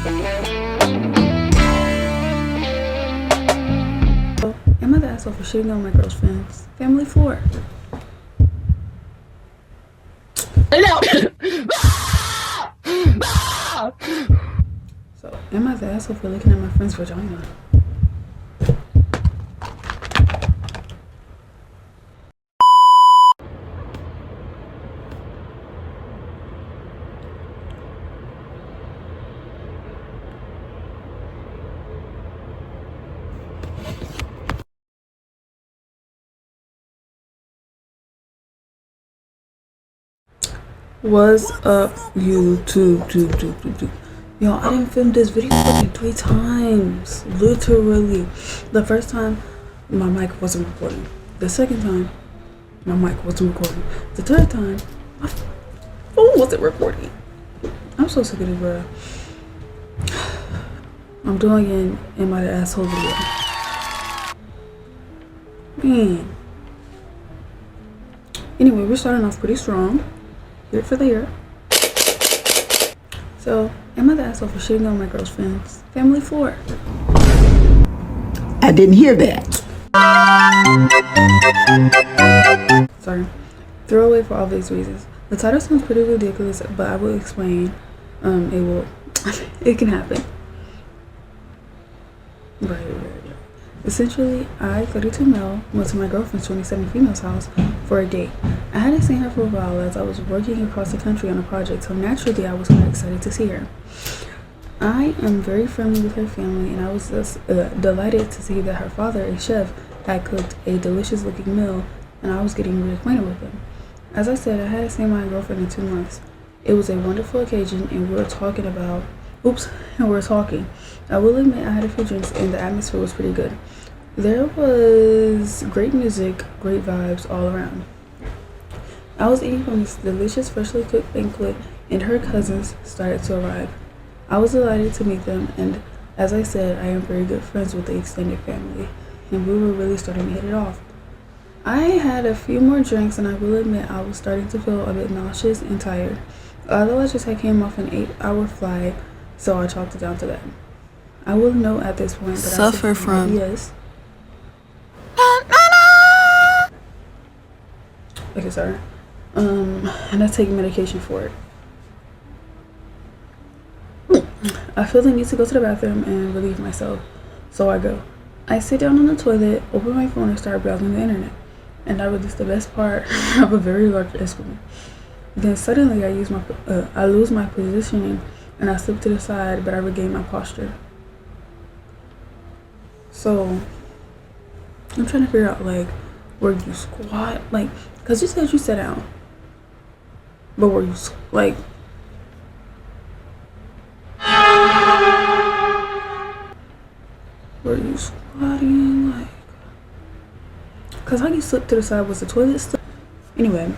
Am I the asshole for shitting on my girlfriend's family floor? So, am I the asshole for looking at my friend's vagina? What's up, YouTube? Yo, I didn't film this video fucking 3 times. Literally. The first time, my mic wasn't recording. The second time, my mic wasn't recording. The third time, my phone wasn't recording. I'm so sick of this, bro. I'm doing an Am I the Asshole video. Man. Anyway, we're starting off pretty strong. Here for the year. So, am I the asshole for shitting on my girlfriend's family floor? I didn't hear that. Sorry. Throwaway for obvious reasons. The title sounds pretty ridiculous, but I will explain. It can happen. Right. Essentially, I, 32 male, went to my girlfriend's 27 female's house for a date. I hadn't seen her for a while as I was working across the country on a project, so naturally I was kind of excited to see her. I am very friendly with her family, and I was just delighted to see that her father, a chef, had cooked a delicious looking meal, and I was getting reacquainted with him. As I said, I hadn't seen my girlfriend in 2 months. It was a wonderful occasion, and we were talking. I will admit I had a few drinks, and the atmosphere was pretty good. There was great music, great vibes all around. I was eating from this delicious, freshly cooked banquet, and her cousins started to arrive. I was delighted to meet them, and as I said, I am very good friends with the extended family, and we were really starting to hit it off. I had a few more drinks, and I will admit I was starting to feel a bit nauseous and tired. Although I just had came off an 8-hour flight, so I chalked it down to that. I will note at this point that suffer from yes. Okay, sorry. And I take medication for it. I feel the need to go to the bathroom and relieve myself, so I go. I sit down on the toilet, open my phone, and start browsing the internet. And that was just the best part of a very large estimate. Then suddenly I lose my positioning, and I slip to the side, but I regain my posture. So I'm trying to figure out where you squat, cause you said you sat down, but were you were you squatting cause how you slipped to the side, was the toilet still? Anyway,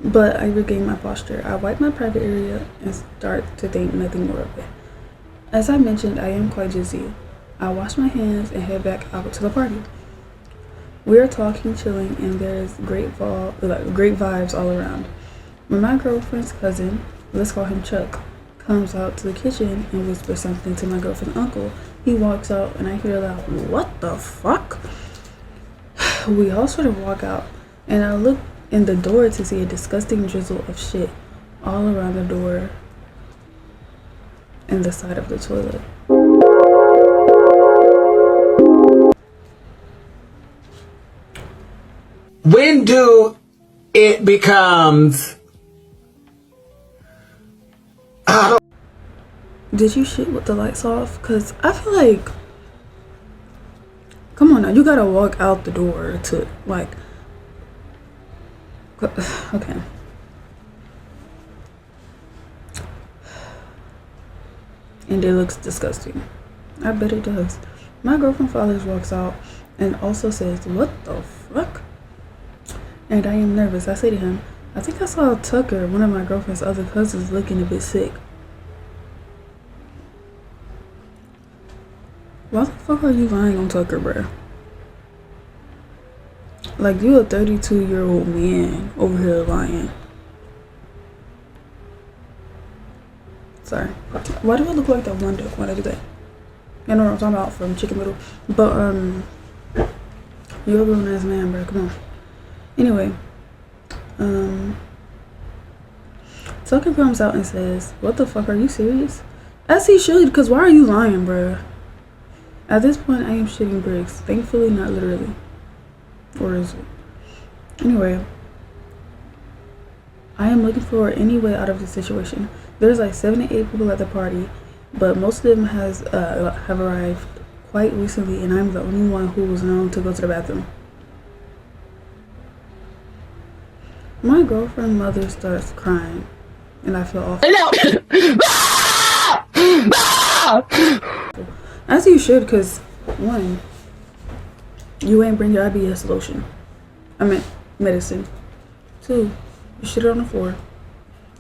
but I regain my posture. I wipe my private area and start to think nothing more of it. As I mentioned, I am quite dizzy. I wash my hands and head back out to the party. We are talking, chilling, and there's great vibes all around. When my girlfriend's cousin, let's call him Chuck, comes out to the kitchen and whispers something to my girlfriend's uncle, he walks out and I hear loud, "What the fuck?" We all sort of walk out, and I look in the door to see a disgusting drizzle of shit all around the door and the side of the toilet. When do it becomes? Did you shit with the lights off? Cause I feel like, come on now, you gotta walk out the door to okay. And it looks disgusting. I bet it does. My girlfriend Fathers walks out and also says, "What the fuck?" And I am nervous. I say to him, "I think I saw Tucker, one of my girlfriend's other cousins, looking a bit sick." Why the fuck are you lying on Tucker, bruh? You a 32-year-old man over here lying. Sorry. Why do I look like that one duck when I do that? You know what I'm talking about from Chicken Little. But you're a grown ass man, bro. Come on. Anyway, Tucker comes out and says, "What the fuck? Are you serious?" As he should, cause why are you lying, bro? At this point, I am shitting bricks. Thankfully, not literally. Or is it? Anyway, I am looking for any way out of this situation. There's like 7 to 8 people at the party, but most of them have arrived quite recently, and I'm the only one who was known to go to the bathroom. My girlfriend's mother starts crying, and I feel awful. As you should, because 1, you ain't bring your IBS lotion. I meant medicine. 2, you shit on the floor.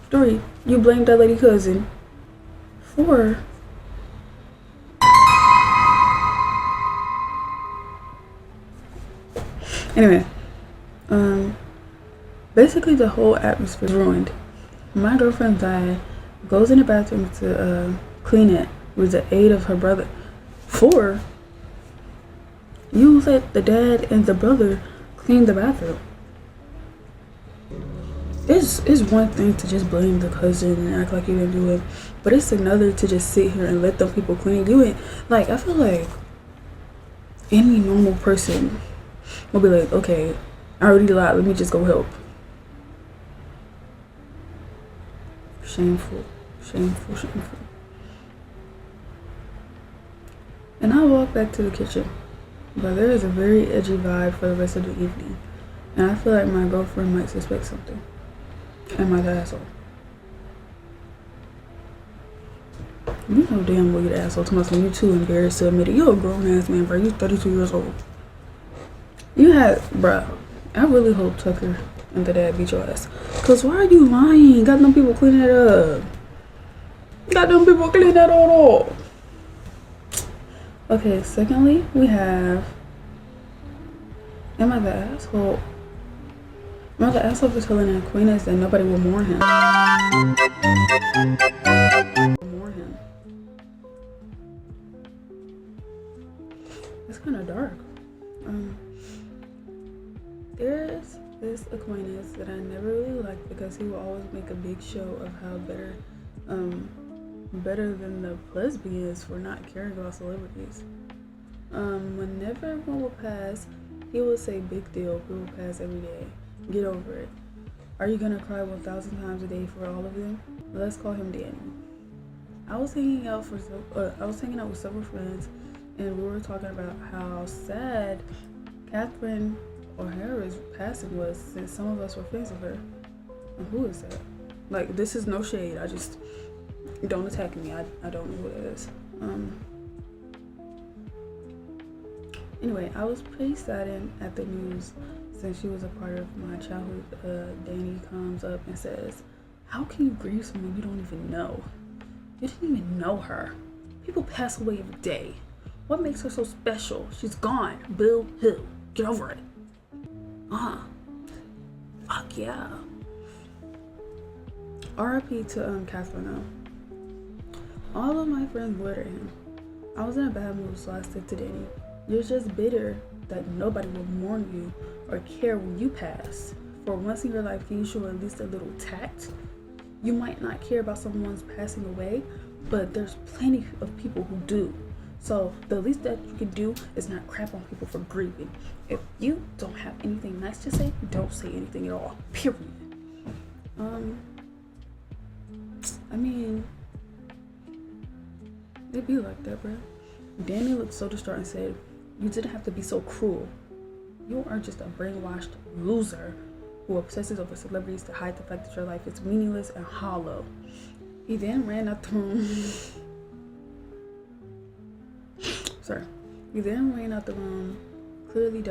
3, you blamed that lady cousin. 4, anyway, basically the whole atmosphere is ruined. My girlfriend died, goes in the bathroom to clean it with the aid of her brother. 4, you let the dad and the brother clean the bathroom. It's one thing to just blame the cousin and act like you didn't do it, but it's another to just sit here and let them people clean. You ain't, like, I feel like any normal person will be like, okay, I already lied, let me just go help. Shameful. And I walk back to the kitchen, but there is a very edgy vibe for the rest of the evening, and I feel like my girlfriend might suspect something. Am I the asshole? You know damn well you're the asshole. To myself, you too embarrassed to admit it. You're a grown ass man, bro. You're 32 years old. You had, bruh. I really hope Tucker and the dad beat your ass. Cause why are you lying? Got them people cleaning it up. All. Okay, secondly, we have, am I the asshole? Am I the asshole for telling an acquaintance that nobody will mourn him? It's kind of dark. There's this acquaintance that I never really liked because he will always make a big show of how better than the lesbians for not caring about celebrities. Whenever one will pass, he will say, "Big deal, we will pass every day. Get over it. Are you gonna cry 1,000 times a day for all of them?" Let's call him Danny. I was hanging out with several friends, and we were talking about how sad Catherine O'Hara's passing was, since some of us were friends with her. And who is that? Like, this is no shade. I just, don't attack me. I don't know who it is. Anyway, I was pretty saddened at the news since she was a part of my childhood. Danny comes up and says, "How can you grieve someone you don't even know? You didn't even know her. People pass away every day. What makes her so special? She's gone. Boo hoo. Get over it." Fuck yeah. R.I.P. to Catherine though. All of my friends glared at him. I was in a bad mood, so I said to Danny, "You're just bitter that nobody will mourn you or care when you pass. For once in your life, can you show at least a little tact? You might not care about someone's passing away, but there's plenty of people who do. So the least that you can do is not crap on people for grieving. If you don't have anything nice to say, don't say anything at all. Period." I mean, they be like that, bro. Danny looked so distraught and said, "You didn't have to be so cruel. You are just a brainwashed loser who obsesses over celebrities to hide the fact that your life is meaningless and hollow." He then ran out the room. Clearly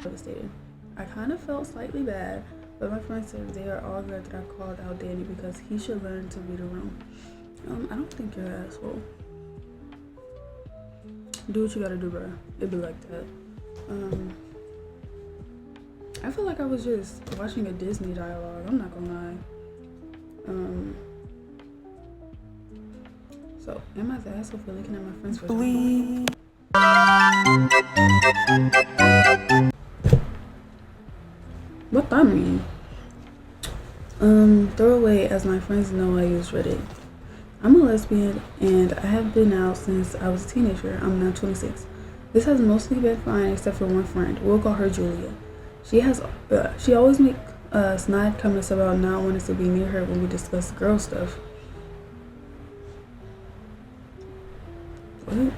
devastated. I kind of felt slightly bad, but my friend said they are all glad that I called out Danny because he should learn to read a room. I don't think you're an asshole. Do what you gotta do, bro. It be like that. I feel like I was just watching a Disney dialogue. I'm not gonna lie. So, am I the asshole for looking at my friend's vagina? What that mean? Throw away, as my friends know I use Reddit. I'm a lesbian and I have been out since I was a teenager. I'm now 26. This has mostly been fine except for one friend. We'll call her Julia. She always make snide comments about not wanting to be near her when we discuss girl stuff. What?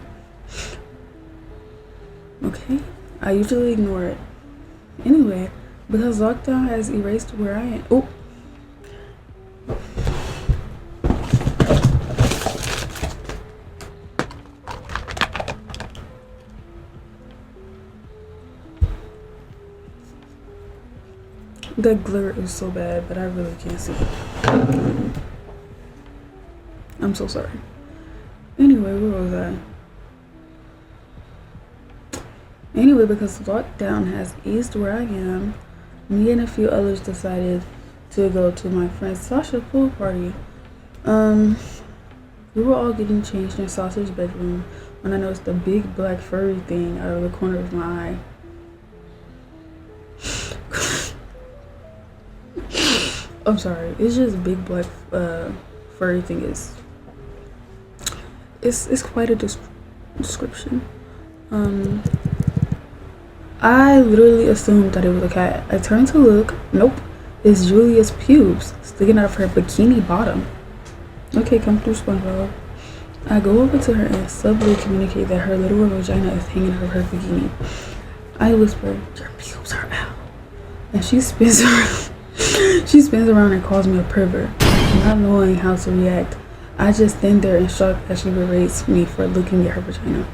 Okay. I usually ignore it. Anyway, because lockdown has erased where I am. Oh. That glare is so bad, but I really can't see it. I'm so sorry. Anyway, where was I? Anyway, because lockdown has eased where I am, me and a few others decided to go to my friend Sasha's pool party. We were all getting changed in Sasha's bedroom when I noticed a big black furry thing out of the corner of my eye. I'm sorry, it's just a big black furry thing. It's quite a description. I literally assumed that it was a cat. I turned to look. Nope, it's Julia's pubes sticking out of her bikini bottom. Okay, come through, SpongeBob. I go over to her and subtly communicate that her little vagina is hanging out of her bikini. I whisper, "Your pubes are out," and she spins around. She spins around and calls me a pervert. Not knowing how to react, I just stand there in shock as she berates me for looking at her vagina.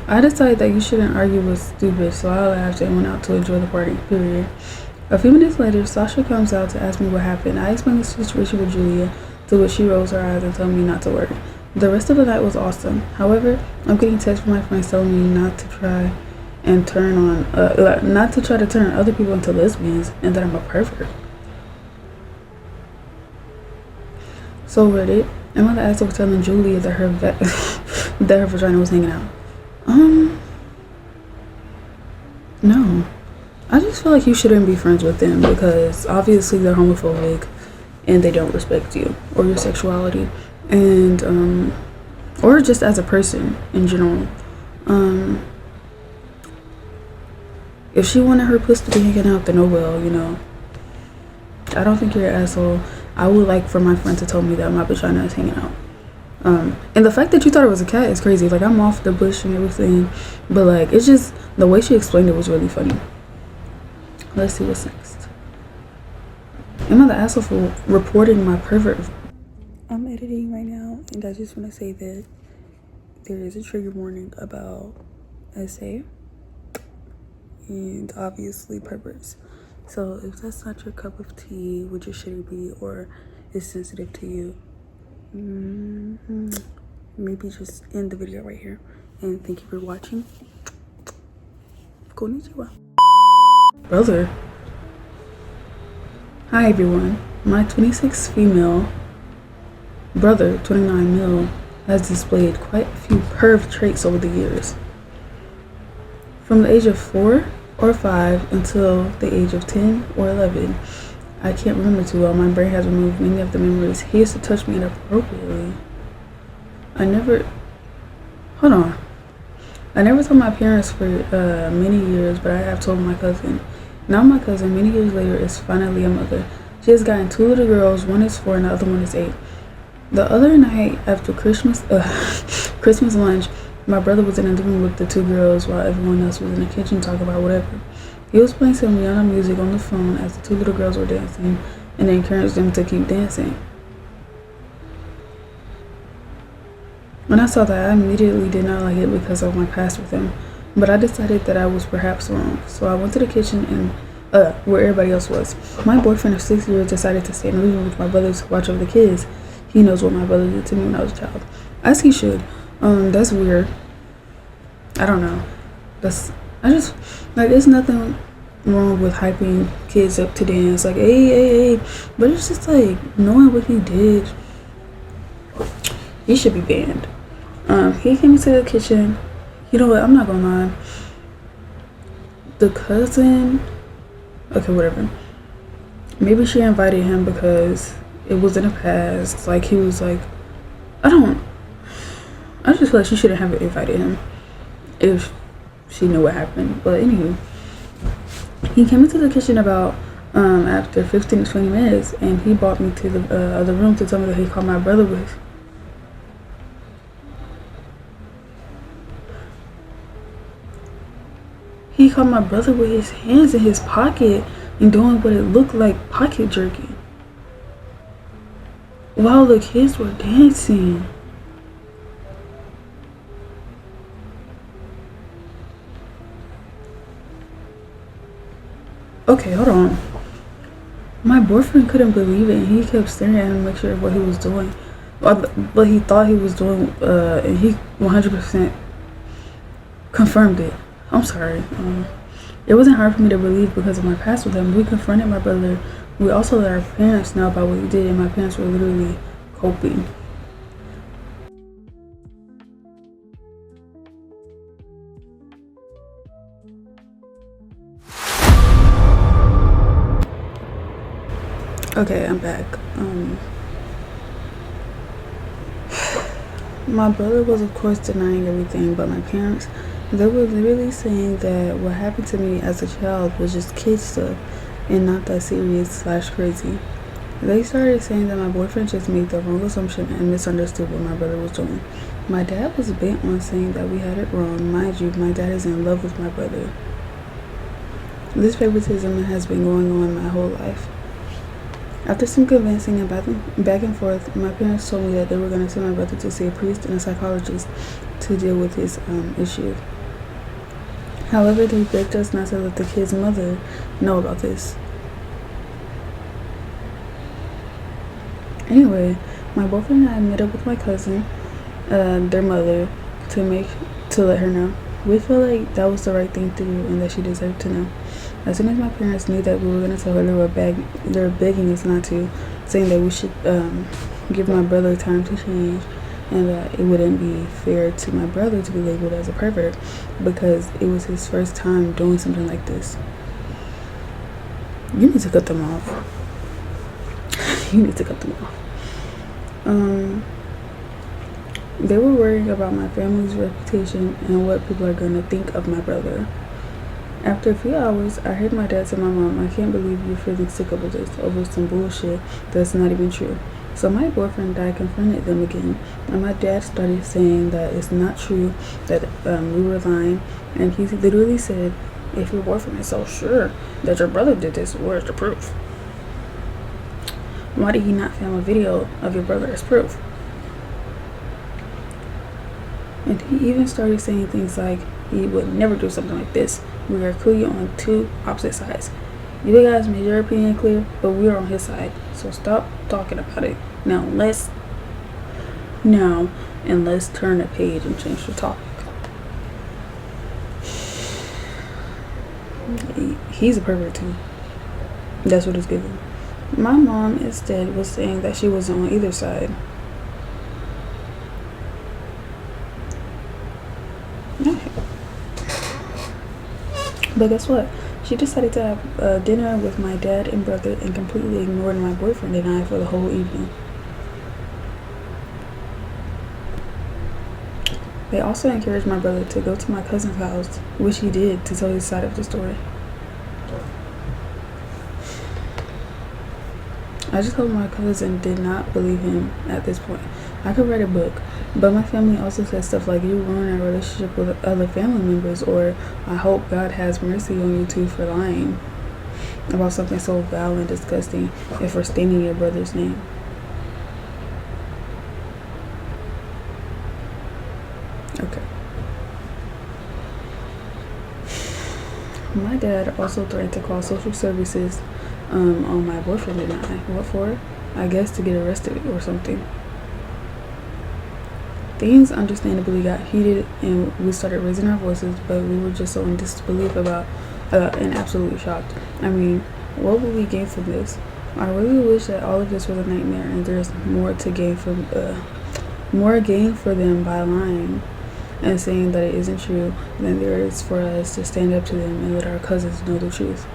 I decided that you shouldn't argue was stupid, so I laughed and went out to enjoy the party, period. A few minutes later, Sasha comes out to ask me what happened. I explained the situation with Julia, to which she rolls her eyes and told me not to worry. The rest of the night was awesome. However, I'm getting texts from my friends telling me not to try to turn other people into lesbians and that I'm a pervert. So Reddit, am I the asshole for telling Julia that her vagina was hanging out? No. I just feel like you shouldn't be friends with them because obviously they're homophobic and they don't respect you or your sexuality and or just as a person in general. If she wanted her pussy to be hanging out, then oh well, you know. I don't think you're an asshole. I would like for my friend to tell me that my vagina is hanging out. And the fact that you thought it was a cat is crazy. Like, I'm off the bush and everything, but like, it's just the way she explained it was really funny. Let's see what's next. Am I the asshole for reporting my pervert? I'm editing right now, and I just want to say that there is a trigger warning about SA and obviously perverts. So if that's not your cup of tea, which it shouldn't be, or is sensitive to you, maybe just end the video right here. And thank you for watching. Konnichiwa. Brother. Hi everyone. My 26 female brother, 29 male, has displayed quite a few perv traits over the years. From the age of 4 or 5 until the age of 10 or 11. I can't remember too well. My brain has removed many of the memories. He used to touch me inappropriately. I never told my parents for many years, but I have told my cousin. Now my cousin, many years later, is finally a mother. She has gotten 2 little girls. One is 4 and the other one is 8. The other night after Christmas lunch, my brother was in the living room with the 2 girls while everyone else was in the kitchen talking about whatever. He was playing some Rihanna music on the phone as the 2 little girls were dancing and encouraged them to keep dancing. When I saw that, I immediately did not like it because of my past with him, but I decided that I was perhaps wrong. So I went to the kitchen and where everybody else was. My boyfriend of 6 years decided to stay in the living room with my brother to watch over the kids. He knows what my brother did to me when I was a child. As he should. That's weird. I don't know. There's nothing wrong with hyping kids up to dance, like, hey. But it's just like, knowing what he did. he should be banned. He came into the kitchen. You know what? I'm not gonna lie. The cousin, okay, whatever. Maybe she invited him because it was in the past. Like, he was like, I just feel like she shouldn't have invited him if she knew what happened. But anywho, he came into the kitchen about after 15 to 20 minutes, and he brought me to the other room to tell me that he called my brother with. He caught my brother with his hands in his pocket and doing what it looked like pocket jerking while the kids were dancing. Okay, hold on. My boyfriend couldn't believe it, and he kept staring at him to make sure what he was doing. But he thought he was doing, and he 100% confirmed it. I'm sorry. It wasn't hard for me to believe because of my past with him. We confronted my brother. We also let our parents know about what he did, and my parents were literally coping. Okay, I'm back. My brother was, of course, denying everything, but my parents, they were literally saying that what happened to me as a child was just kid stuff and not that serious / crazy. They started saying that my boyfriend just made the wrong assumption and misunderstood what my brother was doing. My dad was bent on saying that we had it wrong. Mind you, my dad is in love with my brother. This favoritism has been going on my whole life. After some convincing and back and forth, my parents told me that they were going to send my brother to see a priest and a psychologist to deal with his issue. However, they begged us not to let the kid's mother know about this. Anyway, my boyfriend and I met up with my cousin, their mother, to let her know. We felt like that was the right thing to do and that she deserved to know. As soon as my parents knew that we were going to tell her, they were begging us not to, saying that we should give my brother time to change and that it wouldn't be fair to my brother to be labeled as a pervert because it was his first time doing something like this. You need to cut them off. You need to cut them off. They were worrying about my family's reputation and what people are going to think of my brother. After a few hours, I heard my dad tell my mom, "I can't believe you're feeling sick over this, over some bullshit that's not even true." So my boyfriend and I confronted them again, and my dad started saying that it's not true, that we were lying, and he literally said, "If your boyfriend is so sure that your brother did this, where's the proof? Why did he not film a video of your brother as proof?" And he even started saying things like he would never do something like this. We are clearly on two opposite sides. You guys made your opinion clear, but we're on his side. So stop talking about it. Now and let's turn the page and change the topic. He's a pervert too. That's what it's given. My mom instead was saying that she wasn't on either side. But guess what? She decided to have dinner with my dad and brother and completely ignored my boyfriend and I for the whole evening. They also encouraged my brother to go to my cousin's house, which he did, to tell his side of the story. I just hope my cousin did not believe him at this point. I could write a book, but my family also said stuff like, "You ruin our relationship with other family members," or "I hope God has mercy on you two for lying about something so foul and disgusting and for staining your brother's name." Okay. My dad also threatened to call social services on my boyfriend and I. What for? I guess to get arrested or something. Things understandably got heated and we started raising our voices, but we were just so in disbelief about and absolutely shocked. I mean, what would we gain from this? I really wish that all of this was a nightmare and there's more to gain from more gain for them by lying and saying that it isn't true than there is for us to stand up to them and let our cousins know the truth.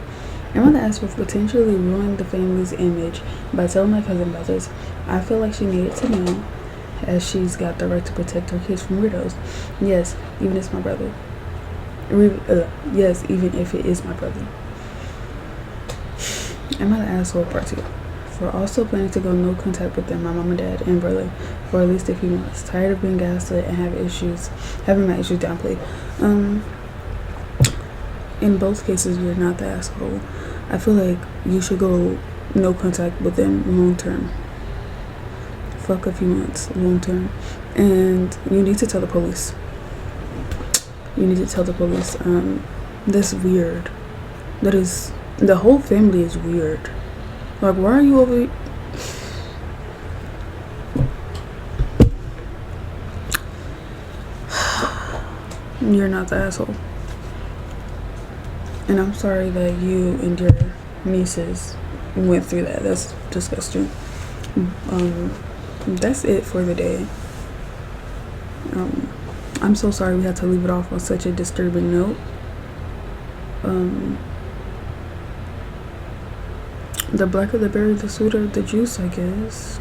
I'm gonna ask for potentially ruining the family's image by telling my cousin about this. I feel like she needed to know, as she's got the right to protect her kids from weirdos. Yes, even if it's my brother. Yes, even if it is my brother. I'm gonna ask for part 2. For also planning to go no contact with them, my mom and dad and brother, for at least a few months. Tired of being gaslit and having my issues downplayed. In both cases, you're not the asshole. I feel like you should go no contact with them long term. Fuck a few months, long term. And you need to tell the police. That's weird. The whole family is weird. Like, why are you over? You're not the asshole. And I'm sorry that you and your nieces went through that. That's disgusting. That's it for the day. I'm so sorry we had to leave it off on such a disturbing note. The blacker the berry, the sweeter the juice, I guess.